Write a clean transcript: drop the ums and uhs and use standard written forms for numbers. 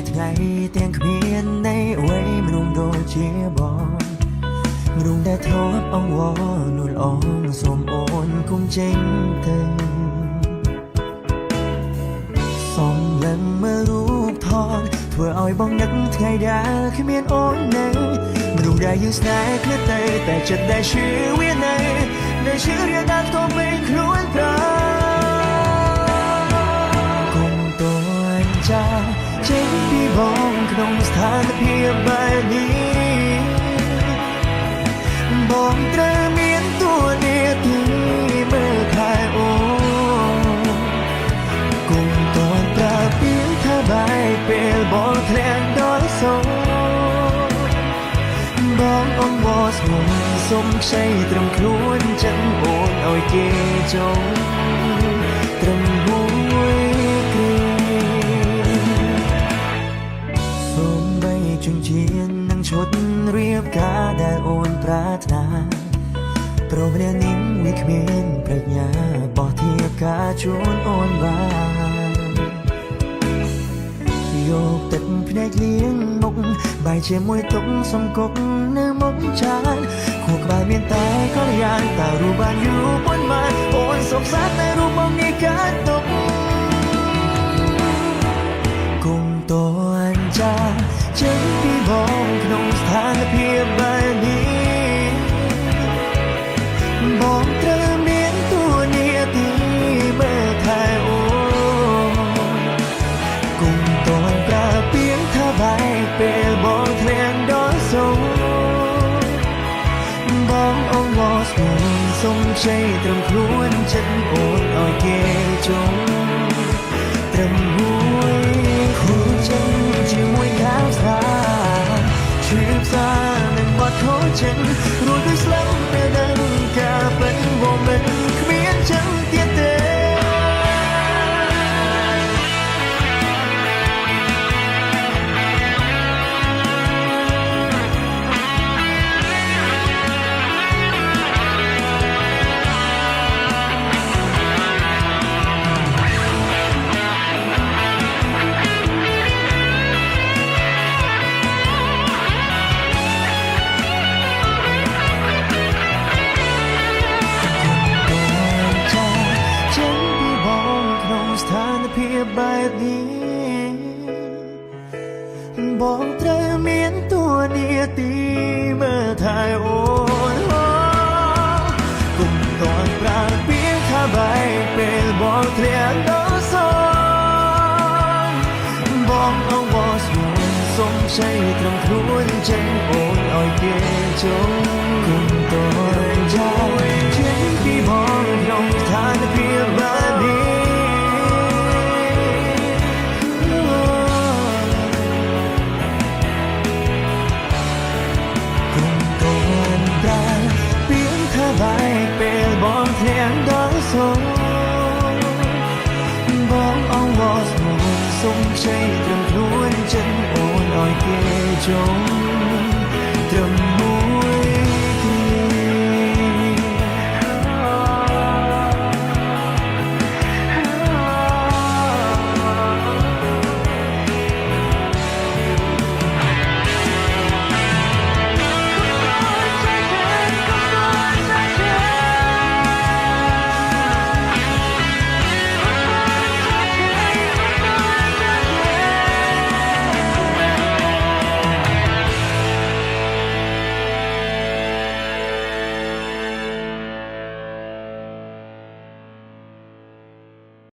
មួយថ្ងៃទាំងគ្មាននៃអ្វីមនុស្សដូចជាបងមនុស្សដែលធ្លាប់អង្វរនួលអងសូមអូនគុំចេញទៅសូមឡើងមើលរូបថតធ្វើឲ្យបងនឹកថ្ងៃដែលគ្មានអូននៅមនុស្សដែលយើងស្នេហ៍គ្នាទៅតែចិត្តដែលជឿវានៅដែលជឿរៀនដល់ទៅពេញខ្លួនប្រាគុំតួចាចេញពីបងក្នុងស្ថានភាពបែបនេះបងត្រូវមានតួនាទីមើលថែអូនគុំតួប្រើពាក្យថាបាយពេលបងធ្លាក់ដល់សូរបងអង្វរស្មុំសុំខ្ចីត្រឹមខ្លួនចឹងអូនឲ្យគេចង់ត្រឹមមួយគ្រាសូមបីជញ្ជៀននឹងឈុតរៀបការដែលអូនប្រាថ្នាព្រោះម្នាក់នេះមិនគ្មានប្រាជ្ញាបោះធៀបការជូនអូនបានយកទឹកភ្នែកលៀងមុខបាយជាមួយទុកសំគុកនៅមុខចានខួរក្បាលមានតែកល្យានតើរូបបានយូរប៉ុន្មានអូនសុខសាន្តតែរូបបងនេះកាត់ទុកគុំតួចាចេញពីបងក្នុងស្ថានភាពបែបនេះបងត្រូវមានតួនាទីមើលថែអូនគុំតួប្រើពាក្យថាបាយពេលបងធ្លាក់ដល់សូរបងអង្វរស្មុំសុំខ្ចីត្រឹមខ្លួនចិត្តអូនឲ្យគេចង់ត្រឹមមួយខូចចិត្តជាមួយខាងស្រាឈឺផ្សានឹងបាត់ខូចចិត្តរួចដោយស្លាប់ពេលដឹងការពិតមកមិនគ្មានចឹងទៀតទេបែបនេះបងត្រូវមានតួនាទីមើលថែអូនគុំតន់ប្រើពាក្យថាបាយពេលបងធ្លាក់ដល់សូរបងអង្វរស្មុំសុំខ្ចីត្រឹមខ្លួនចេញអូនឲ្យគេចង់គុំតន់ចាចេញពីបងក្នុងស្ថានភាពបែបនេះបាយពេលបងធ្លាក់ដល់សូរបងអង្វរស្មុំសុំខ្ចីត្រឹមខ្លួនចិត្តអូនឲ្យគេចង់